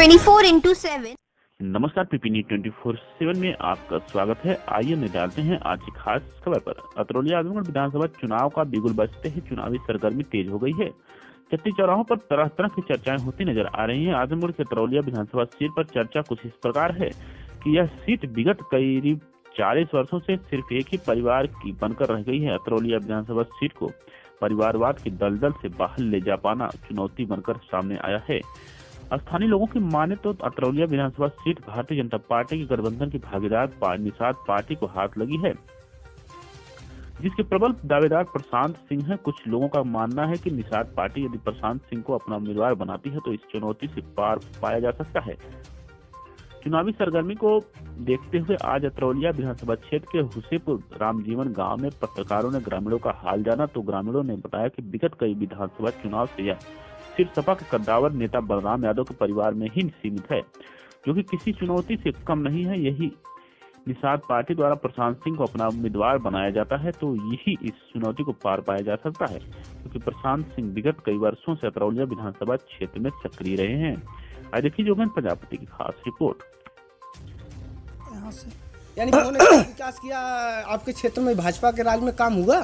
24/7। नमस्कार, पीपीनी 24/7 में आपका स्वागत है। आइए निकालते हैं आज की खास खबर पर। अतरौली आजमगढ़ विधानसभा चुनाव का बिगुल बजते ही चुनावी सरगर्मी तेज हो गई है। चट्टी चौराहों पर तरह तरह की चर्चाएं होती नजर आ रही हैं। आजमगढ़ के अतरौलिया विधानसभा सीट पर चर्चा कुछ इस प्रकार है कि यह सीट विगत करीब 40 वर्षों से सिर्फ एक ही परिवार की बनकर रह गई है। अतरौलिया विधानसभा सीट को परिवारवाद की दलदल से बाहर ले जा पाना चुनौती बनकर सामने आया है। स्थानीय लोगों की माने तो अतरौलिया विधानसभा सीट भारतीय जनता पार्टी के गठबंधन की भागीदार निषाद पार्टी को हाथ लगी है, जिसके प्रबल दावेदार प्रशांत सिंह है। कुछ लोगों का मानना है कि निषाद पार्टी यदि प्रशांत सिंह को अपना उम्मीदवार बनाती है तो इस चुनौती से पार पाया जा सकता है। चुनावी सरगर्मी को देखते हुए आज अतरौलिया विधानसभा क्षेत्र के हुसेपुर रामजीवन गांव में पत्रकारों ने ग्रामीणों का हाल जाना तो ग्रामीणों ने बताया कि विगत कई विधानसभा चुनाव से यह सिर्फ सपा के कद्दावर नेता बलराम यादव के परिवार में ही सीमित है, जो कि किसी चुनौती से कम नहीं है। यही निषाद पार्टी द्वारा प्रशांत सिंह को अपना उम्मीदवार बनाया जाता है तो यही इस चुनौती को पार पाया जा सकता है, क्योंकि प्रशांत सिंह विगत कई वर्षों से अतरौलिया विधानसभा क्षेत्र में सक्रिय रहे हैं। आज देखिए जोगेंद्र प्रजापति की खास रिपोर्ट। यानी विकास किया आपके क्षेत्र में, भाजपा के राज में काम हुआ?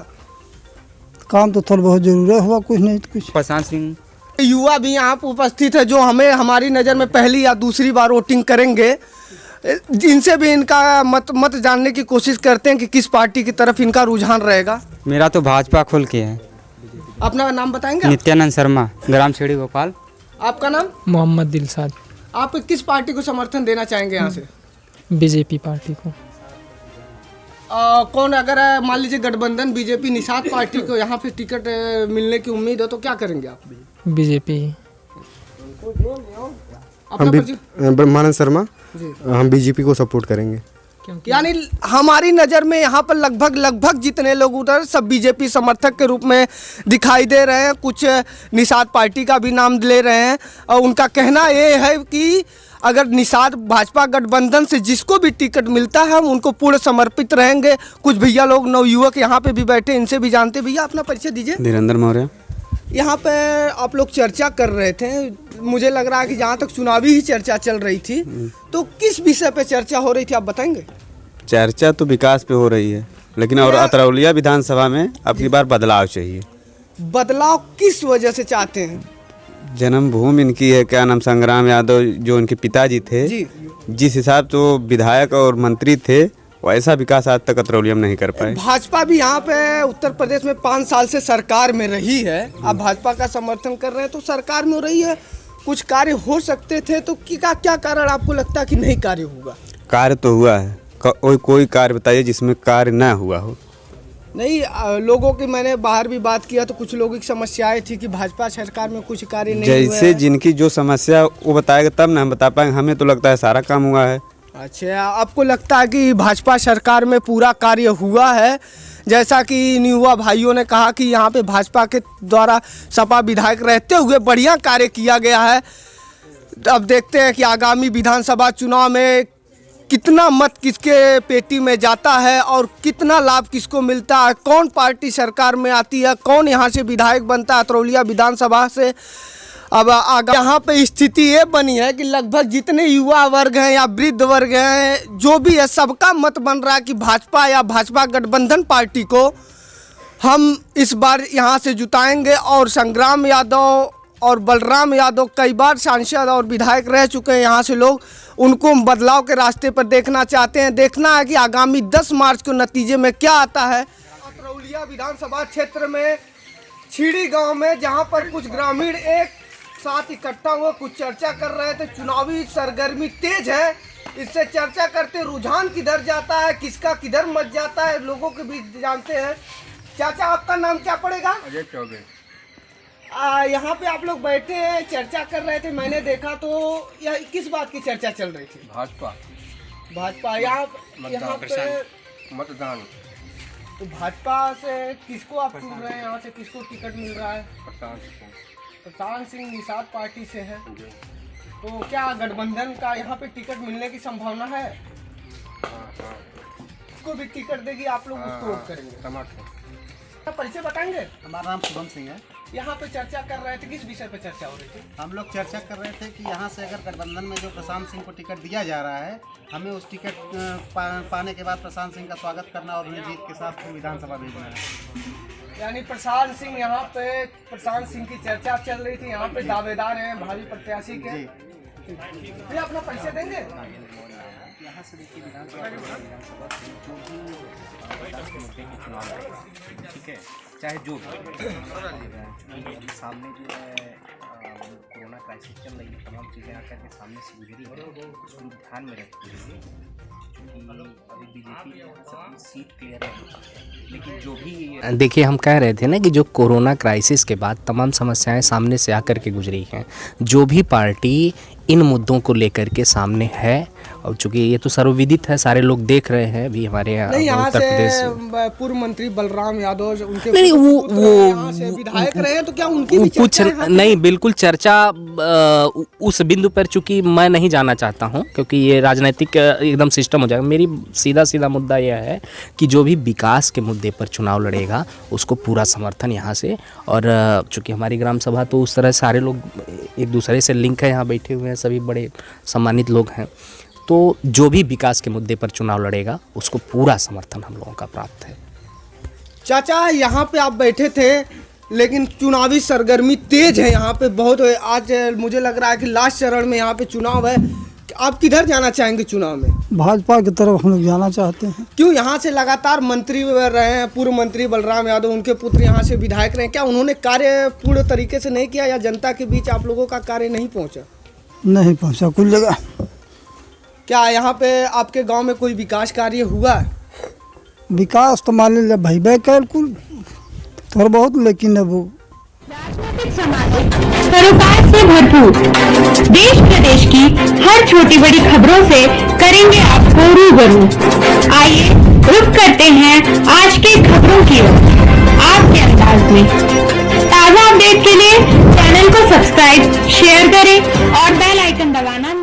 काम तो थोड़ा बहुत जरूर हुआ, कुछ नहीं तो कुछ। प्रशांत सिंह युवा भी यहाँ पर उपस्थित है जो हमें हमारी नज़र में पहली या दूसरी बार वोटिंग करेंगे। इनसे भी इनका मत जानने की कोशिश करते हैं कि किस पार्टी की तरफ इनका रुझान रहेगा। मेरा तो भाजपा खुल के है। अपना नाम बताएंगे? नित्यानंद शर्मा, ग्राम छेड़ी भोपाल। आपका नाम? मोहम्मद दिलसाद। आप किस पार्टी को समर्थन देना चाहेंगे यहाँ से? बीजेपी पार्टी को। कौन, अगर मान लीजिए गठबंधन बीजेपी निषाद पार्टी को यहाँ पे टिकट मिलने की उम्मीद है तो क्या करेंगे आप? बीजेपी। ब्रह्मानंद शर्मा, हम बीजेपी को सपोर्ट करेंगे। यानी हमारी नज़र में यहाँ पर लगभग जितने लोग उधर सब बीजेपी समर्थक के रूप में दिखाई दे रहे हैं। कुछ निषाद पार्टी का भी नाम ले रहे हैं और उनका कहना ये है कि अगर निषाद भाजपा गठबंधन से जिसको भी टिकट मिलता है हम उनको पूर्ण समर्पित रहेंगे। कुछ भैया लोग नवयुवक यहाँ पे भी बैठे, इनसे भी जानते। भैया अपना परिचय दीजिए। धीरेन्द्र मौर्य। यहाँ पे आप लोग चर्चा कर रहे थे, मुझे लग रहा है कि जहाँ तक चुनावी ही चर्चा चल रही थी, तो किस विषय पे चर्चा हो रही थी आप बताएंगे? चर्चा तो विकास पे हो रही है, लेकिन और अतरौलिया विधानसभा में अब की बार बदलाव चाहिए। बदलाव किस वजह से चाहते हैं? जन्मभूमि इनकी है, क्या नाम, संग्राम यादव जो उनके पिताजी थे जी। जिस हिसाब से वो विधायक और मंत्री थे वैसा विकास आज तक अतरौलिया में नहीं कर पाए। भाजपा भी यहाँ पे उत्तर प्रदेश में 5 साल से सरकार में रही है। आप भाजपा का समर्थन कर रहे हैं तो सरकार में हो रही है, कुछ कार्य हो सकते थे तो क्या कारण आपको लगता है कि नहीं कार्य होगा? कार्य तो हुआ है, कोई कार्य बताइए जिसमें कार्य न हुआ हो। नहीं, लोगों की मैंने बाहर भी बात किया तो कुछ लोगों की समस्याएं थी कि भाजपा सरकार में कुछ कार्य नहीं हुआ है। जैसे जिनकी जो समस्या वो बताएगा तब ना हम बता पाएंगे। हमें तो लगता है सारा काम हुआ है। अच्छा, आपको लगता है कि भाजपा सरकार में पूरा कार्य हुआ है? जैसा कि युवा भाइयों ने कहा कि यहाँ पे भाजपा के द्वारा सपा विधायक रहते हुए बढ़िया कार्य किया गया है। अब देखते हैं कि आगामी विधानसभा चुनाव में कितना मत किसके पेटी में जाता है और कितना लाभ किसको मिलता है, कौन पार्टी सरकार में आती है, कौन यहाँ से विधायक बनता है अतरौलिया विधानसभा से। अब यहाँ पे स्थिति ये बनी है कि लगभग जितने युवा वर्ग हैं या वृद्ध वर्ग हैं, जो भी है, सबका मत बन रहा है कि भाजपा या भाजपा गठबंधन पार्टी को हम इस बार यहाँ से जुटाएंगे। और संग्राम यादव और बलराम यादव कई बार सांसद और विधायक रह चुके हैं यहाँ से लोग, उनको बदलाव के रास्ते पर देखना चाहते हैं। देखना है कि आगामी 10 मार्च को नतीजे में क्या आता है। अतरौलिया विधानसभा क्षेत्र में छीड़ी गांव में जहां पर कुछ ग्रामीण एक साथ इकट्ठा हुए कुछ चर्चा कर रहे थे। चुनावी सरगर्मी तेज है, इससे चर्चा करते रुझान किधर जाता है, किसका किधर मच जाता है, लोगों के बीच जानते हैं। चाचा आपका नाम क्या पड़ेगा? अजय चौबे। यहाँ पे आप लोग बैठे हैं, चर्चा कर रहे थे, मैंने देखा तो यह किस बात की चर्चा चल रही थी? भाजपा यहाँ पे मतदान। तो भाजपा से किसको आप चुन रहे हैं? यहाँ से किसको टिकट मिल रहा है? प्रशांत सिंह निषाद पार्टी से है, तो क्या गठबंधन का यहाँ पे टिकट मिलने की संभावना है? किसको भी टिकट देगी आप लोग उसको वोट करेंगे? परिचय बताएंगे? हमारा नाम शुभम सिंह है। यहाँ पे चर्चा कर रहे थे, किस विषय पे चर्चा हो रही थी? हम लोग चर्चा कर रहे थे कि यहाँ से अगर गठबंधन में जो प्रशांत सिंह को टिकट दिया जा रहा है, हमें उस टिकट पाने के बाद प्रशांत सिंह का स्वागत करना और उन्हें जीत के साथ विधानसभा भेजना है। यानी प्रशांत सिंह, यहाँ पे प्रशांत सिंह की चर्चा चल रही थी, यहाँ पे दावेदार हैं भावी प्रत्याशी के। ये अपना परिचय देंगे? यहाँ से देखिए विधानसभा जो भी विकास के मुद्दे के चुनाव लड़ेगा, ठीक है, चाहे जो भी अभी सामने जो है कोरोना क्राइसिस चल रही है, तमाम चीज़ें आकर के सामने से गुजरी है, उसको ध्यान में रखते हुए अभी बीजेपी सबकी सीट क्लियर है, लेकिन जो भी देखिए हम कह रहे थे ना कि जो कोरोना क्राइसिस के बाद तमाम समस्याएं सामने से आकर के गुजरी हैं, जो भी पार्टी इन मुद्दों को लेकर के सामने है, और चूंकि ये तो सर्वविदित है, सारे लोग देख रहे हैं अभी हमारे यहाँ उत्तर प्रदेश से पूर्व मंत्री बलराम यादव उनके नहीं वो यहाँ से विधायक रहे हैं, तो क्या उनकी भी कुछ चर्चा है? नहीं, बिल्कुल चर्चा उस बिंदु पर चूंकि मैं नहीं जाना चाहता हूं, क्योंकि ये राजनीतिक एकदम सिस्टम हो जाएगा। मेरी सीधा मुद्दा यह है कि जो भी विकास के मुद्दे पर चुनाव लड़ेगा उसको पूरा समर्थन यहाँ से, और चूंकि हमारी ग्राम सभा तो उस तरह सारे लोग एक दूसरे से लिंक है, यहाँ बैठे हुए हैं सभी बड़े सम्मानित लोग हैं, तो जो भी विकास के मुद्दे पर चुनाव लड़ेगा उसको पूरा समर्थन हम लोगों का प्राप्त है। चाचा, यहाँ पे आप बैठे थे, लेकिन चुनावी सरगर्मी तेज है यहाँ पे बहुत। आज मुझे लग रहा है कि लास्ट चरण में यहाँ पे चुनाव है। आप किधर जाना चाहेंगे चुनाव में? भाजपा की तरफ हम लोग जाना चाहते हैं। क्यों? यहाँ से लगातार मंत्री रहे हैं पूर्व मंत्री बलराम यादव, उनके पुत्र यहाँ से विधायक रहे हैं, क्या उन्होंने कार्य पूर्ण तरीके से नहीं किया, या जनता के बीच आप लोगों का कार्य नहीं पहुँचा? नहीं पहुँचा कुल जगह। क्या यहाँ पे आपके गांव में कोई विकास कार्य हुआ है? विकास तो मान लीजिए भाई बैकल कुल थोड़ा बहुत, लेकिन अब राजनीतिक सामाजिक सरोकार से भरपूर देश प्रदेश की हर छोटी बड़ी खबरों से करेंगे आपको रूबरू। आइए रुक करते हैं आज के खबरों की ओर आपके अंदाज में। ताज़ा अपडेट के लिए चैनल को सब्सक्राइब, शेयर करें और बेल आइकन दबाना